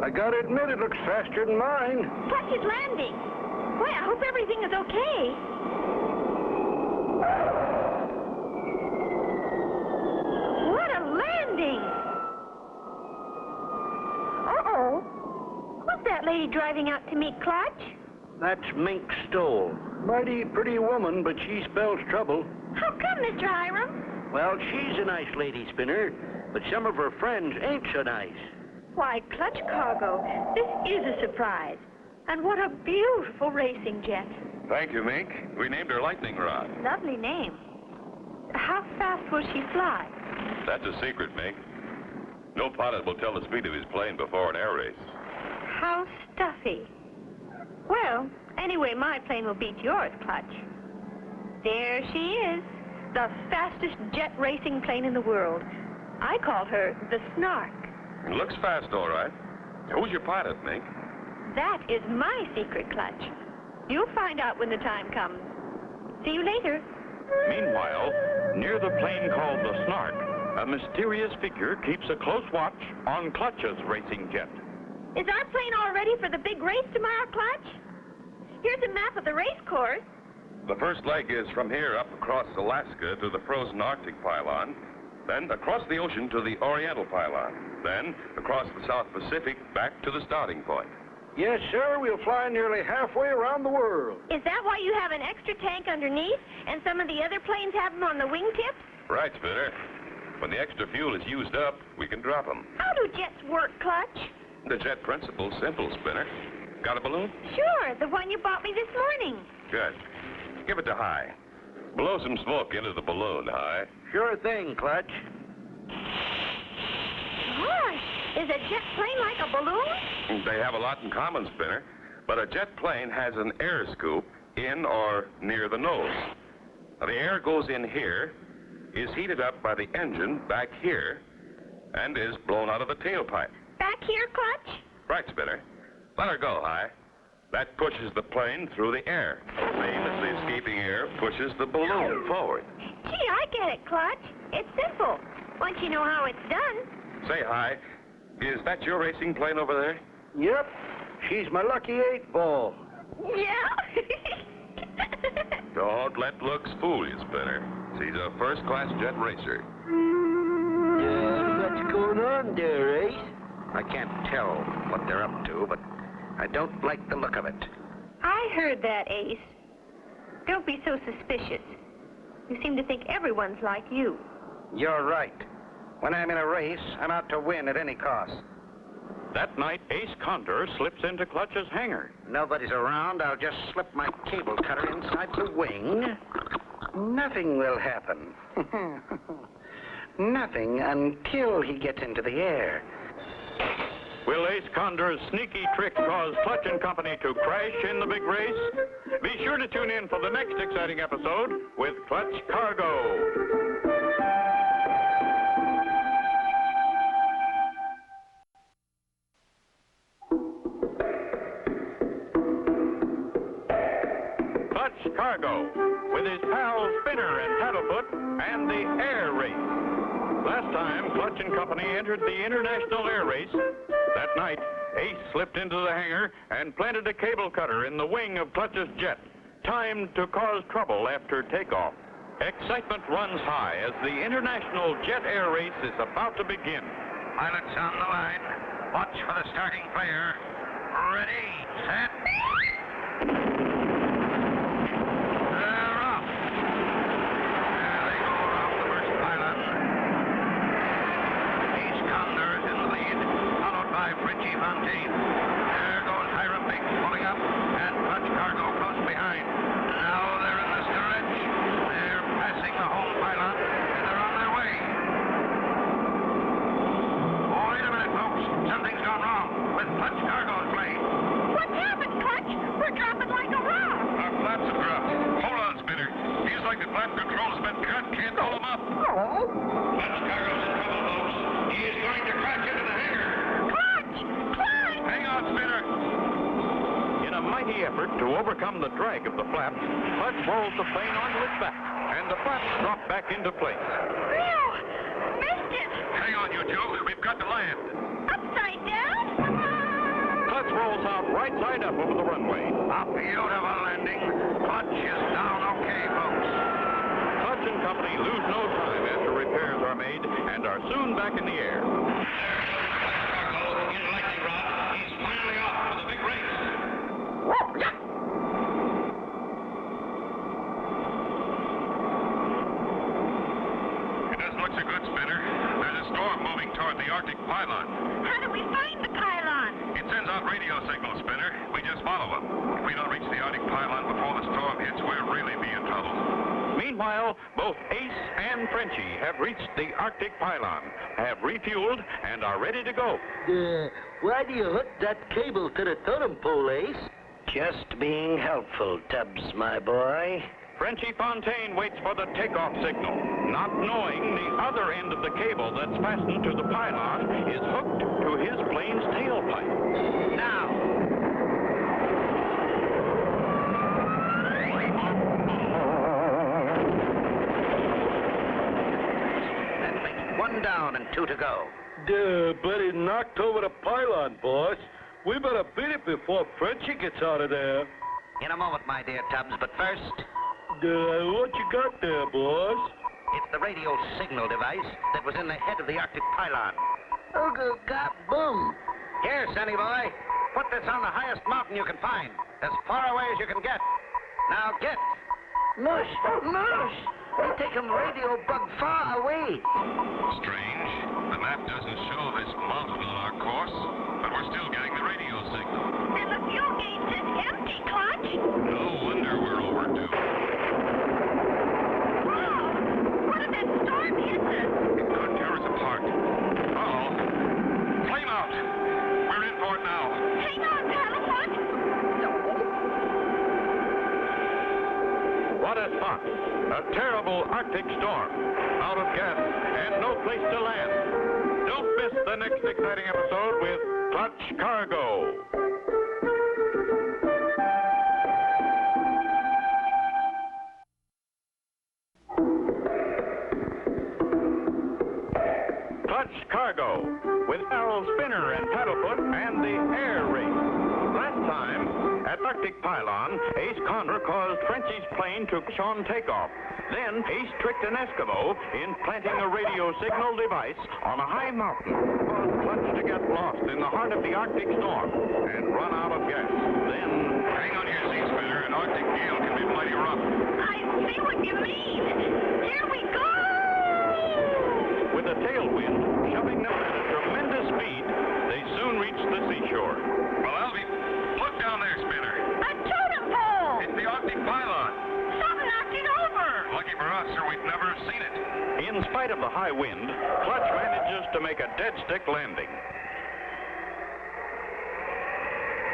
I gotta admit, it looks faster than mine. Clutch is landing. Boy, I hope everything is okay. What a landing! Uh-oh. Who's that lady driving out to meet Clutch? That's Mink Stoll. Mighty pretty woman, but she spells trouble. How come, Mr. Hiram? Well, she's a nice lady, Spinner, but some of her friends ain't so nice. Why, Clutch Cargo, this is a surprise. And what a beautiful racing jet. Thank you, Mink. We named her Lightning Rod. Lovely name. How fast will she fly? That's a secret, Mink. No pilot will tell the speed of his plane before an air race. How stuffy. Well, anyway, my plane will beat yours, Clutch. There she is, the fastest jet racing plane in the world. I call her the Snark. It looks fast, all right. Who's your pilot, Mink? That is my secret, Clutch. You'll find out when the time comes. See you later. Meanwhile, near the plane called the Snark, a mysterious figure keeps a close watch on Clutch's racing jet. Is our plane all ready for the big race tomorrow, Clutch? Here's a map of the race course. The first leg is from here up across Alaska to the frozen Arctic pylon, then across the ocean to the Oriental pylon, then across the South Pacific back to the starting point. Yes, sir, we'll fly nearly halfway around the world. Is that why you have an extra tank underneath and some of the other planes have them on the wingtips? Right, Spinner. When the extra fuel is used up, we can drop them. How do jets work, Clutch? The jet principle's simple, Spinner. Got a balloon? Sure, the one you bought me this morning. Good. Give it to High. Blow some smoke into the balloon, High. Sure thing, Clutch. Gosh, is a jet plane like a balloon? They have a lot in common, Spinner. But a jet plane has an air scoop in or near the nose. Now, the air goes in here, is heated up by the engine back here, and is blown out of the tailpipe. Back here, Clutch? Right, Spinner. Let her go, High. That pushes the plane through the air. Same as the escaping air pushes the balloon forward. Gee, I get it, Clutch. It's simple, once you know how it's done. Say, High, is that your racing plane over there? Yep, she's my lucky 8-ball. Yeah? Don't let looks fool you, Spinner. She's a first-class jet racer. What's going on there, Ace? I can't tell what they're up to, but I don't like the look of it. I heard that, Ace. Don't be so suspicious. You seem to think everyone's like you. You're right. When I'm in a race, I'm out to win at any cost. That night, Ace Condor slips into Clutch's hangar. Nobody's around. I'll just slip my cable cutter inside the wing. Nothing will happen. Nothing until he gets into the air. Will Ace Condor's sneaky trick cause Clutch and Company to crash in the big race? Be sure to tune in for the next exciting episode with Clutch Cargo. Clutch Cargo, with his pals Spinner and Paddlefoot, and the air race. Last time, Clutch and Company entered the International Air Race. That night, Ace slipped into the hangar and planted a cable cutter in the wing of Clutch's jet, timed to cause trouble after takeoff. Excitement runs high as the International Jet Air Race is about to begin. Pilots on the line. Watch for the starting flare. Ready, set. They're off. There they go around the first pylon. Ace Condor is in the lead, followed by Frenchie Fontaine. There goes Hiram Mink pulling up, and Clutch Cargo close behind. Now they're in the stretch. They're passing the home pylon, and they're on their way. Wait a minute, folks. Something's gone wrong with Clutch Cargo's plane. What's happened, Clutch? We're dropping like a rock. Our flaps have dropped. Hold on, Spinner. Feels like the flap control has been cut. Can't pull them up. Clutch Cargo's in trouble, folks. He is going to crash into the hangar. Clutch! Clutch! Hang on, Spinner. In a mighty effort to overcome the drag of the flaps, Clutch rolls the plane onto its back, and the flaps drop back into place. Phew! Missed it! Hang on, you two. We've got to land. Upside down? Clutch rolls out right side up over the runway. A beautiful landing. Clutch is down okay, folks. Clutch and company lose no time after repairs are made and are soon back in the air. Cargo in lightning rod. He's finally off for the big race. It doesn't look so good, Spinner. There's a storm moving toward the Arctic pylon. How do we find the pylon? It sends out radio signals, Spinner. We just follow them. If we don't reach the Arctic pylon before the storm hits, we'll really be in trouble. Meanwhile, both Ace and Frenchie have reached the Arctic pylon, have refueled, and are ready to go. Why do you hook that cable to the totem pole, Ace? Just being helpful, Tubbs, my boy. Frenchie Fontaine waits for the takeoff signal, not knowing the other end of the cable that's fastened to the pylon is hooked to his plane's tailpipe. Now. That makes one down and two to go. But he knocked over the pylon, boss. We better beat it before Frenchie gets out of there. In a moment, my dear Tubbs, but first, What you got there, boss? it's the radio signal device that was in the head of the Arctic pylon. Oh, God, boom. Here, Sonny boy, put this on the highest mountain you can find, as far away as you can get. Now get. Mush, mush. They take him radio bug far away. Strange. The map doesn't show this mountain on our course, but we're still getting the radio signal. And the fuel gauge is empty, Clutch. No wonder we're overdue. Whoa! What if that storm hits us? It could tear us apart. Uh-oh. Flame out. We're in for it now. Hang on, Paddlefoot. What a spot! A terrible Arctic storm. Out of gas and no place to land. Don't miss the next exciting episode with Clutch Cargo. Clutch Cargo with Harold Spinner and Paddlefoot and the air race. Last time, at Arctic Pylon, Ace Condor caused Frenchie's plane to crash on takeoff. Then Ace tricked an Eskimo in planting a radio signal device on a high mountain, caused Clutch to get lost in the heart of the Arctic storm and run out of gas. Then, Hang on here, Sea Spinner. An Arctic gale can be mighty rough. I see what you mean. Here we go! with a tailwind shoving them at a tremendous speed, they soon reached the seashore. Well, Albie, look down there, Spinner. A totem pole! It's the Arctic pylon. Something knocked it over! Lucky for us, or we'd never have seen it. In spite of the high wind, Clutch manages to make a dead stick landing.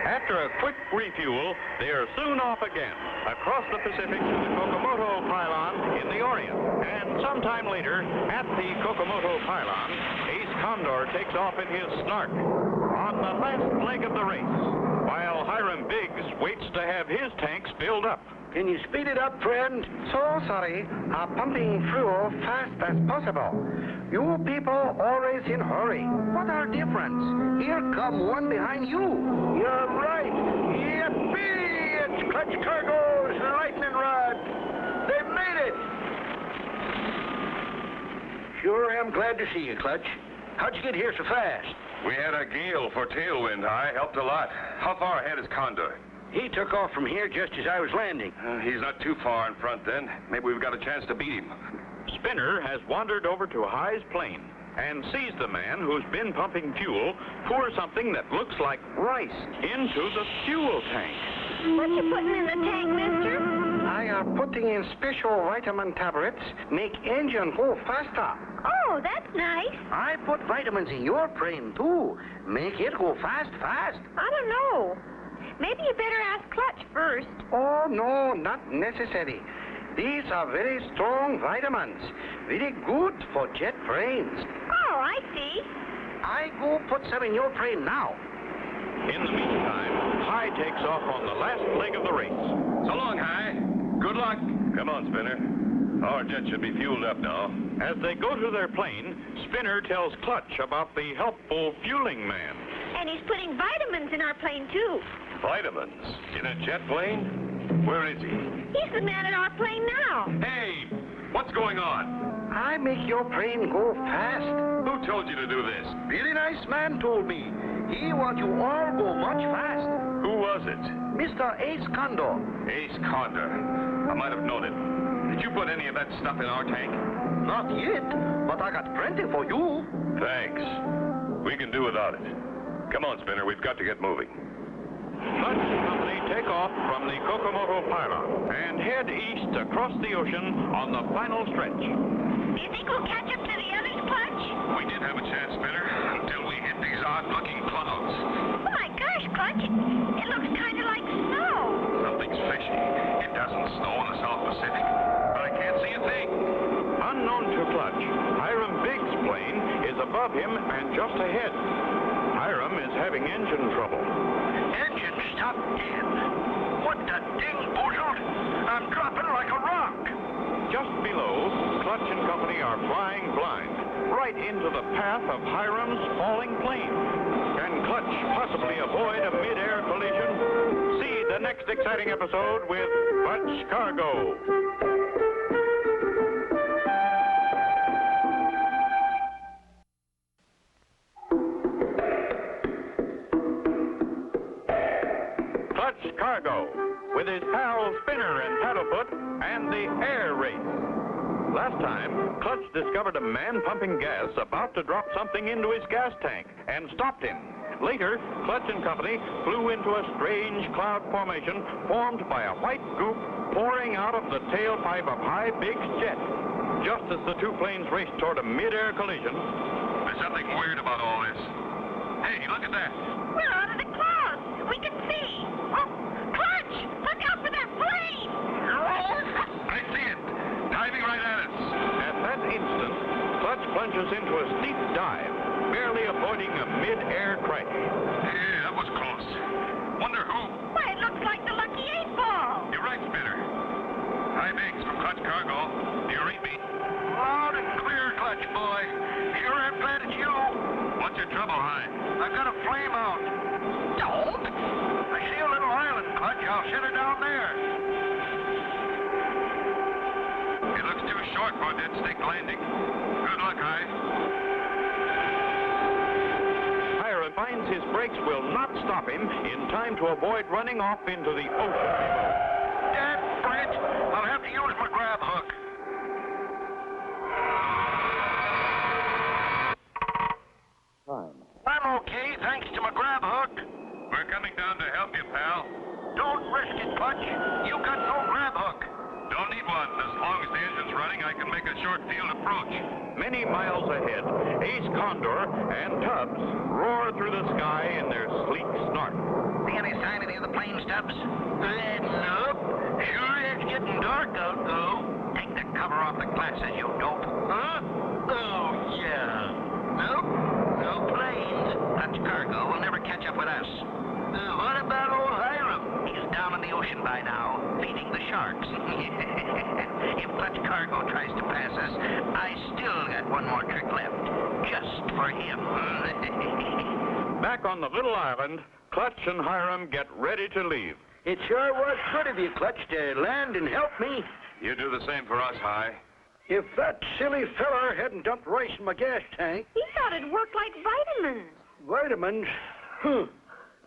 After a quick refuel, they are soon off again, across the Pacific to the Kokomoto pylon in the Orient. And sometime later, at the Kokomoto pylon, Ace Condor takes off in his Snark on the last leg of the race, while Hiram Biggs waits to have his tanks filled up. Can you speed it up, friend? So sorry. I'm pumping fuel fast as possible. You people always in hurry. What our difference? Here come one behind you. You're right. Yippee! It's Clutch Cargo's lightning rod. They made it. Sure am glad to see you, Clutch. How'd you get here so fast? We had a gale for tailwind high. Helped a lot. How far ahead is Condor? He took off from here just as I was landing. He's not too far in front then. Maybe we've got a chance to beat him. Spinner has wandered over to High's plane and sees the man who's been pumping fuel pour something that looks like rice into the fuel tank. What you putting in the tank, mister? I am putting in special vitamin tablets, make engine go faster. Oh, that's nice. I put vitamins in your plane, too. Make it go fast. I don't know. Maybe you better ask Clutch first. Oh, no, not necessary. These are very strong vitamins. Very good for jet planes. Oh, I see. I go put some in your plane now. In the meantime, High takes off on the last leg of the race. So long, High. Good luck. Come on, Spinner. Our jet should be fueled up now. As they go to their plane, Spinner tells Clutch about the helpful fueling man. And he's putting vitamins in our plane, too. Vitamins? In a jet plane? Where is he? He's the man in our plane now. Hey, what's going on? I make your plane go fast. Who told you to do this? Very nice man told me. He want you all go much fast. Who was it? Mr. Ace Condor. Ace Condor. I might have known it. Did you put any of that stuff in our tank? Not yet, but I got plenty for you. Thanks. We can do without it. Come on, Spinner. We've got to get moving. Clutch and company take off from the Kokomoto pylon and head east across the ocean on the final stretch. Do you think we'll catch up to the others, Clutch? We did have a chance, Spinner, until we hit these odd-looking clouds. Oh, my gosh, Clutch. It looks kind of like snow. Something's fishy. It doesn't snow in the South Pacific, but I can't see a thing. Unknown to Clutch, Hiram Biggs' plane is above him and just ahead. Hiram is having engine trouble. Engine stopped dead. What the ding boozled? I'm dropping like a rock. Just below, Clutch and company are flying blind, right into the path of Hiram's falling plane. Can Clutch possibly avoid a mid-air collision? See the next exciting episode with Clutch Cargo. Clutch Cargo, with his pals Spinner and Paddlefoot, and the air race. Last time, Clutch discovered a man pumping gas about to drop something into his gas tank and stopped him. Later, Clutch and company flew into a strange cloud formation formed by a white goop pouring out of the tailpipe of High Big's jet. Just as the two planes raced toward a mid-air collision, There's something weird about all this. Hey, look at that. We're out of the clouds. We can see. Oh, Clutch, look out for that plane. I see it. Diving right at us. at that instant, Clutch plunges into a steep dive, barely avoiding a mid-air crash. Yeah, that was close. Wonder who? Why, it looks like the Lucky 8-Ball. You're right, Spinner. Hi, Biggs from Clutch Cargo. Do you read me? Loud and clear, Clutch boy. Sure am glad it's you. What's your trouble, Hi? I've got a flame out. Don't? I see a little island, Clutch. I'll set her down there. It looks too short for a dead stick landing. Good luck, Hi. Hiram finds his brakes will not stop him in time to avoid running off into the ocean below. Dad, Brent, I'll have to use my grab hook. I'm okay, thanks to my grab hook. We're coming down to help you, pal. Don't risk it, Clutch. You got no grab hook. Don't need one. As long as the engine's running, I can make a short field approach. Many miles ahead, Ace Condor and Tubbs roar through the sky in their sleek snark. See any sign of any of the plane stubs? Nope. Sure it's getting dark out, though. Take the cover off the glasses, you dope. Huh? Oh, yeah. Nope. No planes. Clutch Cargo will never catch up with us. What about old Hiram? He's down in the ocean by now, feeding the sharks. If Clutch Cargo tries to pass us, I still got one more trick left. Just for him. Back on the little island, Clutch and Hiram get ready to leave. It sure was good of you, Clutch, to land and help me. You do the same for us, Hi. If that silly feller hadn't dumped rice in my gas tank, He thought it worked like vitamins. vitamins,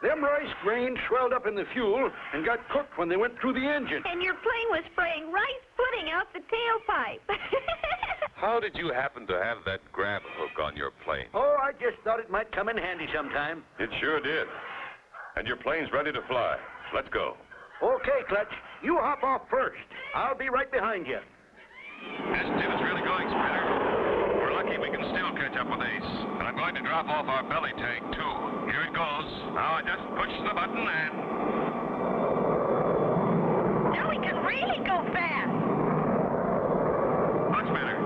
them rice grains swelled up in the fuel and got cooked when they went through the engine. And your plane was spraying rice pudding out the tailpipe. How did you happen to have that grab hook on your plane? Oh, I just thought it might come in handy sometime. It sure did. And your plane's ready to fly. Let's go. Okay, Clutch, you hop off first. I'll be right behind you. This tip is really going, Spinner. We're lucky we can still catch up with Ace. And I'm going to drop off our belly tank, too. Here it goes. Now I just push the button and... Now we can really go fast. Look, Spinner.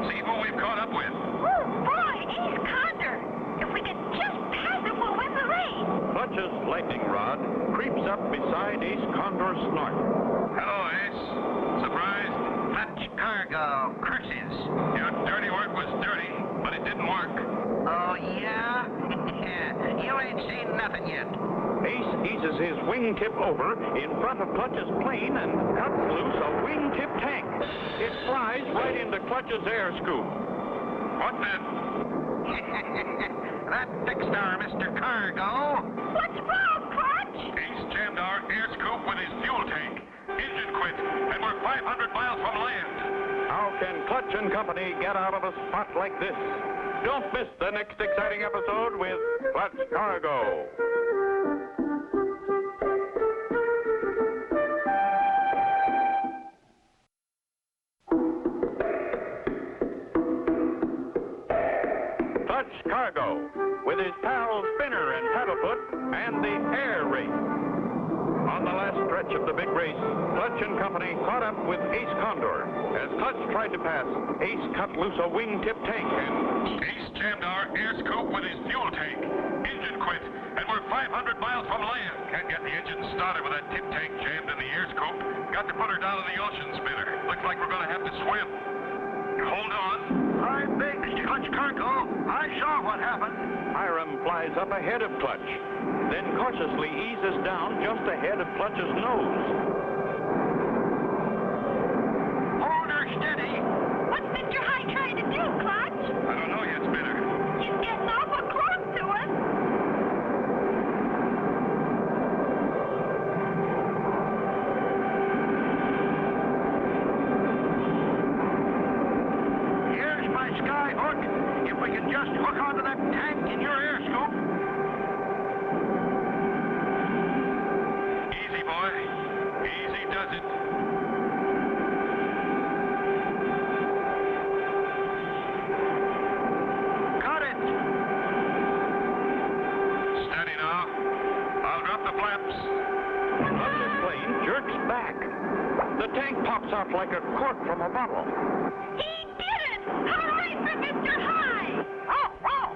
See who we've caught up with. Oh, boy, Ace Condor. If we could just pass him, we'll win the race. Clutch's lightning rod creeps up beside Ace Condor's snark. Hello, Ace. Surprised? Clutch Cargo, curses. Your dirty work was dirty, but it didn't work. Oh, yeah? You ain't seen eases his wingtip over in front of Clutch's plane and cuts loose a wingtip tank. It flies right into Clutch's air scoop. What the? That fixed our Mr. Cargo. What's wrong, Clutch? He's jammed our air scoop with his fuel tank. Engine quit, and we're 500 miles from land. How can Clutch and Company get out of a spot like this? Don't miss the next exciting episode with Clutch Cargo. Clutch Cargo, with his pals Spinner and Paddlefoot, and the air race. On the last stretch of the big race, Clutch and Company caught up with Ace Condor. As Clutch tried to pass, Ace cut loose a wingtip tank and... Ace jammed our air scoop with his fuel tank. Engine quit, and we're 500 miles from land. Can't get the engine started with that tip tank jammed in the air scoop. Got to put her down in the ocean, Spinner. Looks like we're going to have to swim. Hold on. I beg, Mr. Clutch Cargo. I saw what happened. Hiram flies up ahead of Clutch, then cautiously eases down just ahead of Clutch's nose. Hold her steady. What's Mr. High trying to do, Clutch? I don't know yet, Spinner. He's getting awful close to us. Here's my sky hook. If we can just hook onto that tank in your air scoop. Easy, boy. Easy does it. Got it. Steady now. I'll drop the flaps. Clutch's plane jerks back. The tank pops out like a cork from a bottle. He did it! Hooray for Mr. High! Oh, oh!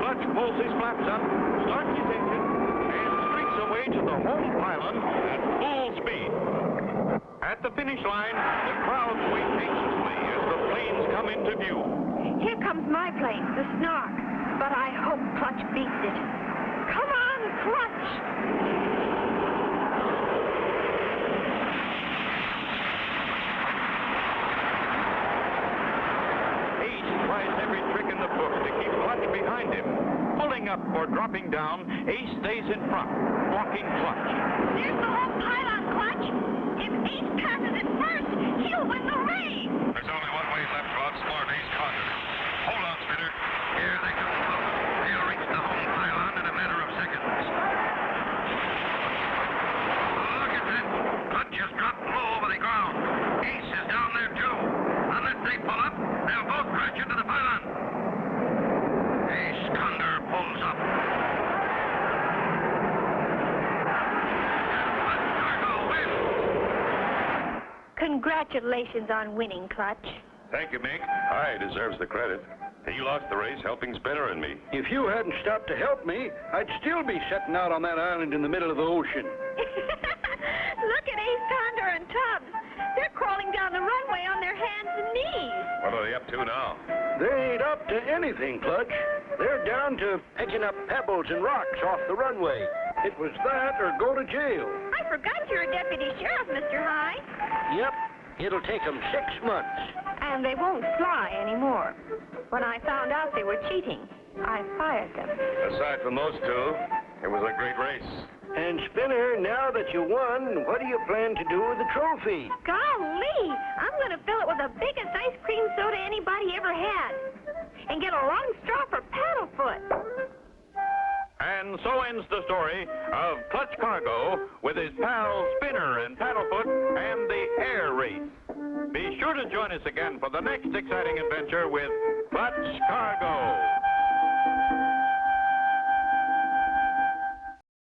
Clutch pulls his flaps up, starts his engine, and streaks away to the home pylon at full speed. At the finish line, the crowd waits anxiously as the planes come into view. Here comes my plane, the Snark. But I hope Clutch beats it. Come on, Clutch! Ace tries every trick in the book to keep Clutch behind him. Pulling up or dropping down, Ace stays in front, blocking Clutch. There's the whole pylon, Clutch. If Ace passes it first, he'll win the race. There's only one way left to outsmart Ace Condor. Hold on, Spinner. Here they come, folks. They'll reach the home pylon in a matter of seconds. Look at that. Clutch just dropped low over the ground. Ace is down there, too. Unless they pull up, they'll both crash into the pylon. Ace Condor pulls up. Clutch Cargo wins. Congratulations on winning, Clutch. Thank you, Mink. High deserves the credit. He lost the race helping Spinner and me. If you hadn't stopped to help me, I'd still be sitting out on that island in the middle of the ocean. Look at Ace Condor and Tubbs. They're crawling down the runway on their hands and knees. What are they up to now? They ain't up to anything, Clutch. They're down to picking up pebbles and rocks off the runway. It was that or go to jail. I forgot you're a deputy sheriff, Mr. High. Yep, it'll take them 6 months. And they won't fly anymore. When I found out they were cheating, I fired them. Aside from those two, it was a great race. And Spinner, now that you won, what do you plan to do with the trophy? Golly, I'm going to fill it with the biggest ice cream soda anybody ever had. And get a long straw for Paddlefoot. And so ends the story of Clutch Cargo with his pals Spinner and Paddlefoot and the air race. Be sure to join us again for the next exciting adventure with Clutch Cargo.